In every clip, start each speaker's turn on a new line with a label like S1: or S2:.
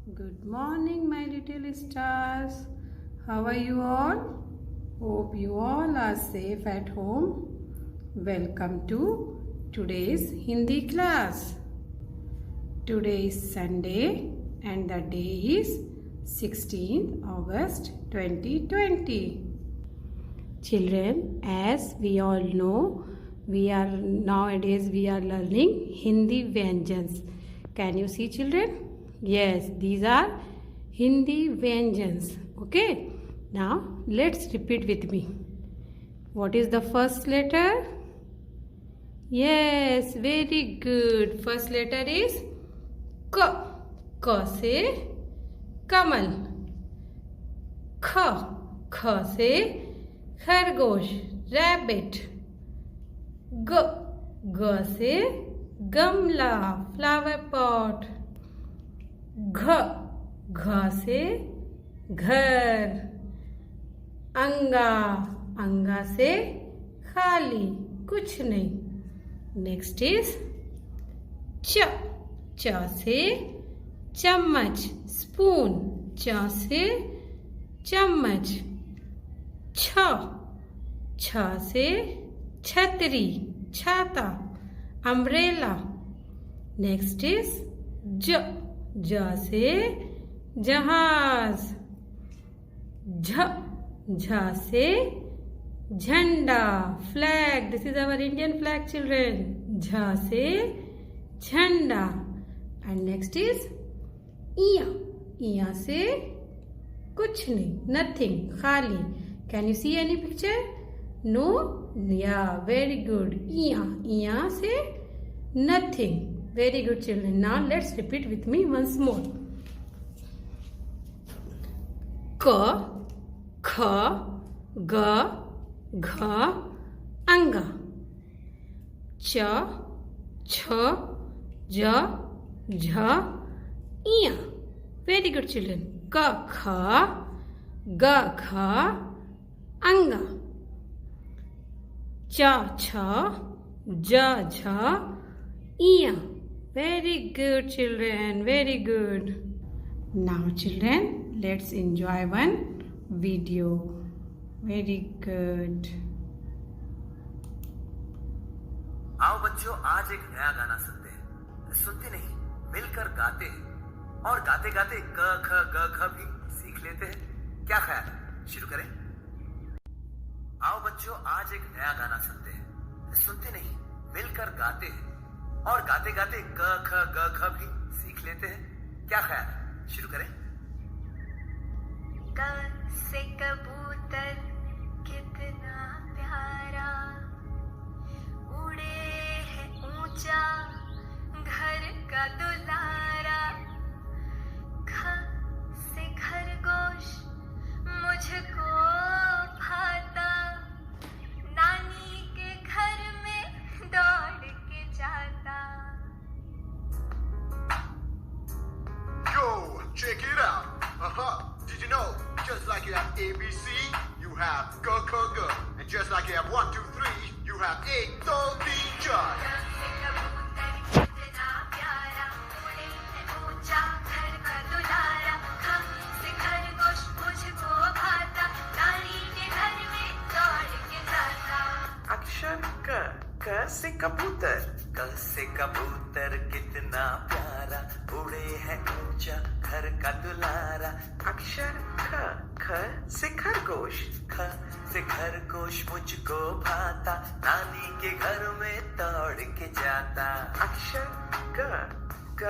S1: Good morning, my little stars. How are you all? Hope you all are safe at home. Welcome to today's Hindi class. Today is Sunday and the day is 16th August 2020. Children, as we all know, we are learning Hindi Vyanjans. Can you see, children? Yes, these are Hindi Vyanjans. Okay, now let's repeat with me. What is the first letter? Yes, very good. First letter is K. K से कमल. ख. ख से खरगोश, rabbit. ग. ग से गमला, flower pot. घ. घ से घर. अंगा. अंगा से खाली, कुछ नहीं. नेक्स्ट इज च. च से चम्मच, स्पून. च से चम्मच. छ. छ से छतरी, छाता, अम्ब्रेला. नेक्स्ट इज ज. ज से जहाज. झ. झ से झंडा, flag. This is our Indian flag, children. झ से झंडा. एंड नेक्स्ट इज इया. इया से कुछ नहीं, नथिंग, खाली. Can you see any picture? No? Yeah, very good. Yeah. Yeah say nothing. Very good, children. Now let's repeat with me once more. K, kh, g, gh, anga. Ch, ch, j, jh, iya. Very good, children. K, kh, g, gh, anga. Ch, ch, j, jh, iya. Very good, children. Very good. Now, children, let's enjoy one video. Very good.
S2: आओ बच्चों, आज एक नया गाना सुनते हैं. सुनते नहीं, मिलकर गाते हैं. और गाते गाते क ख ग घ भी सीख लेते हैं. क्या ख्याल है? शुरू करें. आओ बच्चों, आज एक नया गाना सुनते हैं. सुनते नहीं, मिलकर गाते हैं. और गाते गाते क ख ग घ भी सीख लेते हैं. क्या ख्याल है? शुरू करें.
S3: क से कबूतर कितना प्यारा, उड़े है ऊंचा घर का दुलारा. ख से खरगोश मुझको भाता, नानी के घर में दौड़ के जाता.
S4: Yo, check it out. Did you know? Just like you have A, B, C, you have G, K, G. And just like you have 1, 2, 3, you have A, Do, D, J.
S2: अक्षर क. क से कबूतर. क से कबूतर कितना प्यारा, उड़े है ऊंचा घर का दुलारा. अक्षर ख. ख से खरगोश. ख से खरगोश मुझको भाता, नानी के घर में दौड़ के जाता. अक्षर ग. ग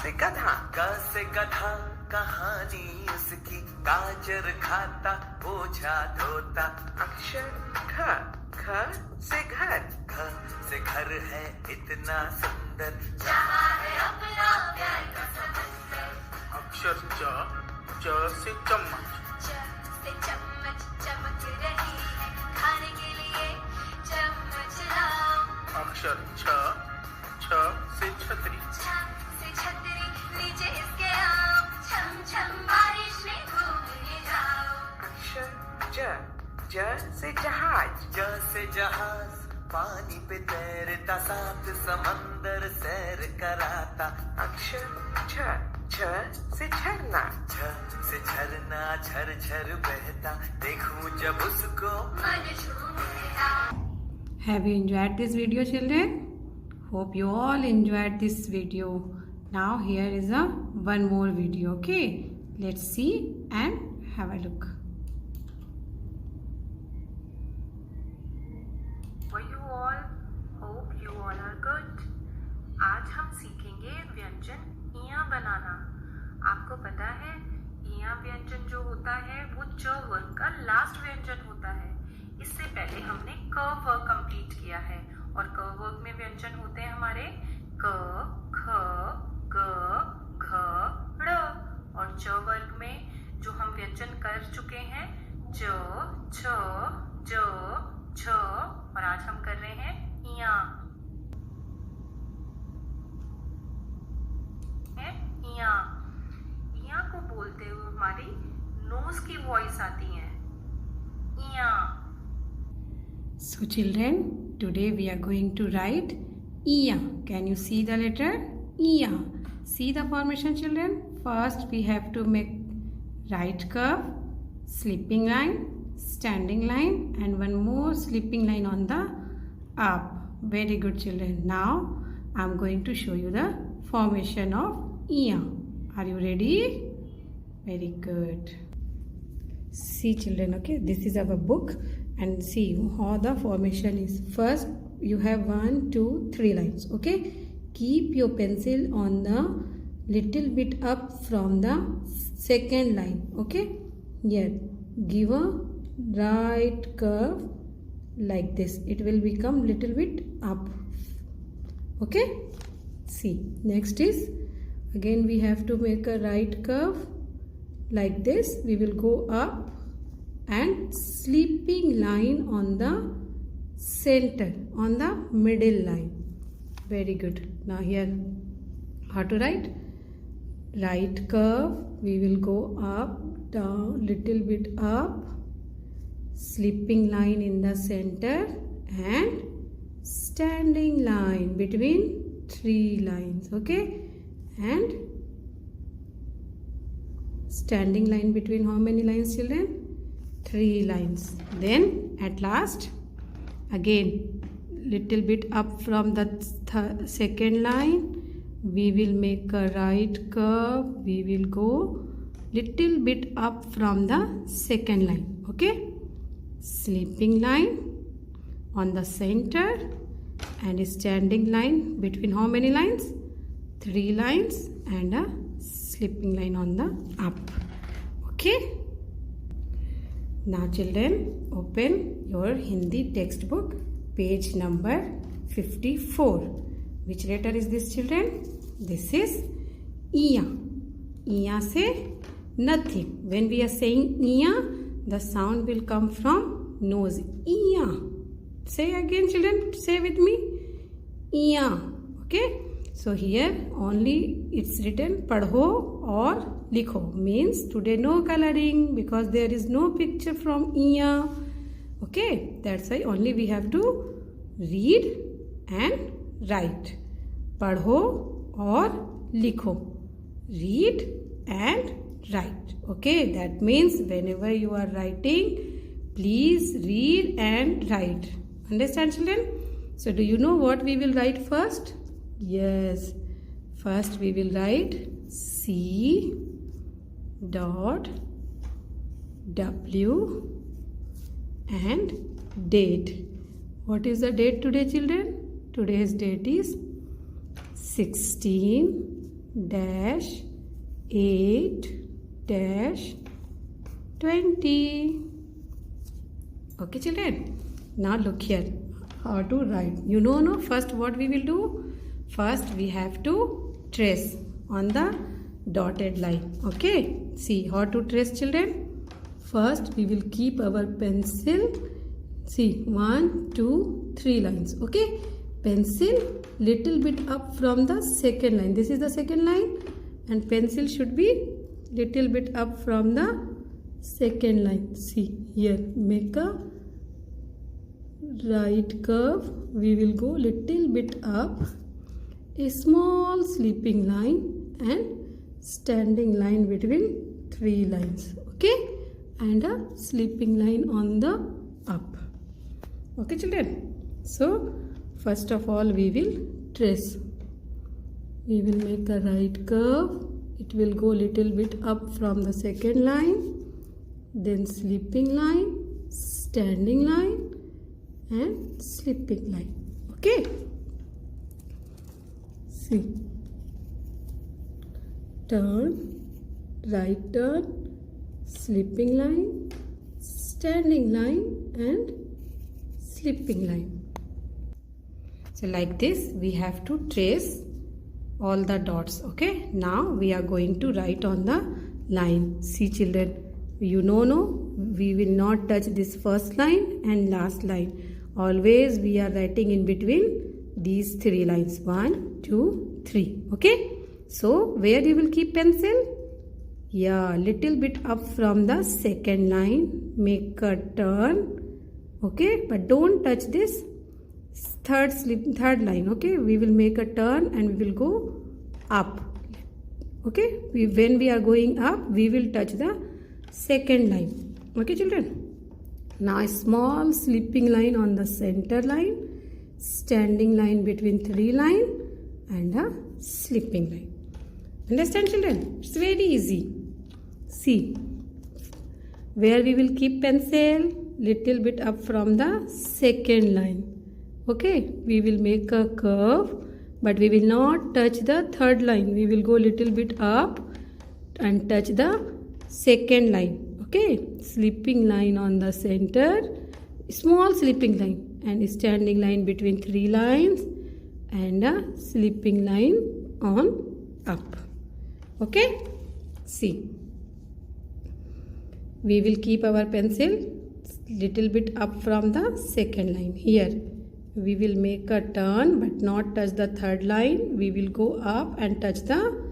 S2: से गधा. ग से गधा, कहानी उसकी, गाजर खाता, बोझा धोता. अक्षर ख. ख से घर. घर से घर है इतना सुंदर,
S3: जहाँ है अपना प्यार का समंदर.
S4: अक्षर च. च से चम्मच.
S3: च से चम्मच चमक रही है, खाने के लिए चम्मच लाओ.
S4: अक्षर छ. छ से छतरी.
S3: छ से छतरी, नीचे इसके आओ, छम छम बारिश में घूमने जाओ.
S2: अक्षर ज. ज से जहाज. ज से जहाज, पानी पे तैरता, सात समंदर सैर कराता. अक्षर छ. छ से झरना, छ से झरना झर झर बहता, देखूं जब उसको
S3: मन झूमता।
S1: Have you enjoyed this video, children? Hope you all enjoyed this video. Now here is one more video. Okay, let's see and have a look.
S5: For you all, hope you all are good. आज हम सीखेंगे व्यंजन इया बनाना। आपको पता है इया व्यंजन जो होता है वो च वर्ग का लास्ट व्यंजन होता है। इससे पहले हमने क वर्ग कंप्लीट किया है और क वर्ग में व्यंजन होते हैं हमारे क, ख, ग, घ, ड़ और च वर्ग में जो हम व्यंजन कर चुके हैं च, छ, ज, छ और आज हम कर रहे हैं इया। इया इया को बोलते हुए हमारी नोज की वॉइस आती है इया।
S1: So children, today we are going to write Iya. Can you see the letter Iya? See the formation, children. First we have to make right curve, slipping line, standing line and one more slipping line on the up. Very good, children. Now I am going to show you the formation of Iya. Are you ready? Very good. See children, okay, this is our book and see how the formation is. First you have 1, 2, 3 lines. Okay, keep your pencil on the little bit up from the second line. Okay, here give a right curve like this. It will become little bit up. Okay, see, next is again we have to make a right curve like this. We will go up and slipping line on the center, on the middle line. Very good. Now here how to write? Right curve, we will go up, down, little bit up, slipping line in the center and standing line between 3 lines. Okay, and standing line between how many lines, children? 3 lines. Then at last again little bit up from the second line we will make a right curve. We will go little bit up from the second line. Okay, slipping line on the center and standing line between how many lines? 3 lines and a slipping line on the up. Okay, now children open your Hindi textbook, page number 54. Which letter is this, children? This is Iya. Iya say nothing. When we are saying Iya, the sound will come from nose. Iya. Say again, children. Say with me. Iya. Okay. So here only it's written padho or likho. Means today no coloring because there is no picture from Iya. Okay. That's why only we have to read and write. Padho or likho. Read and write. Okay. That means whenever you are writing, please read and write. Understand, children? So do you know what we will write first? Yes, first we will write C dot W and date. What is the date today, children? Today's date is 16-8-20. Okay, children. Now look here. How to write? You know, no? First what we will do? First we have to trace on the dotted line. Okay, see how to trace, children. First we will keep our pencil, see 1, 2, 3 lines. Okay, pencil little bit up from the second line. This is the second line and pencil should be little bit up from the second line. See here, make a right curve. We will go little bit up, a small slipping line and standing line between 3 lines, okay, and a sleeping line on the up. Okay children, so first of all we will trace. We will make a right curve. It will go little bit up from the second line, then sleeping line, standing line and sleeping line. Okay, see, turn, right turn, sleeping line, standing line and sleeping line. So like this we have to trace all the dots. Okay, now we are going to write on the line. See children, you know we will not touch this first line and last line. Always we are writing in between these 3 lines, 1, 2, 3. Okay, so where you will keep pencil? Yeah, little bit up from the second line. Make a turn. Okay, but don't touch this third line. Okay, we will make a turn and we will go up. Okay, when we are going up we will touch the second line. Okay children, now a small sleeping line on the center line, standing line between 3 line and a sleeping line. Understand children? It's very easy. See, where we will keep pencil? Little bit up from the second line. Okay, we will make a curve, but we will not touch the third line. We will go little bit up and touch the second line. Okay, sleeping line on the center, small sleeping line and standing line between 3 lines and a sleeping line on up. Okay, see, we will keep our pencil little bit up from the second line. Here we will make a turn but not touch the third line. We will go up and touch the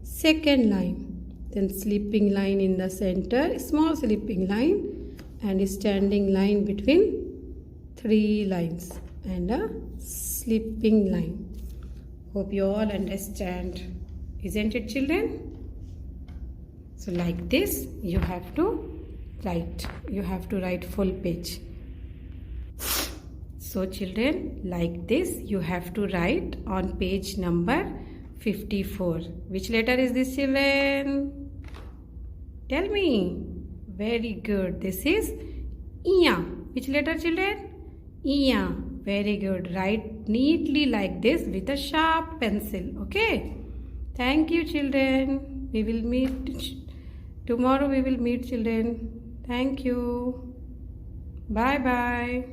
S1: second line, then sleeping line in the center, small sleeping line and standing line between 3 lines and a sleeping line. Hope you all understand, isn't it children? So like this you have to write full page. So children, like this you have to write on page number 54. Which letter is this children? Tell me. Very good. This is Iya. Which letter children? Iya. Very good. Write neatly like this with a sharp pencil. Okay. Thank you children. We will meet tomorrow. We will meet children. Thank you. Bye bye.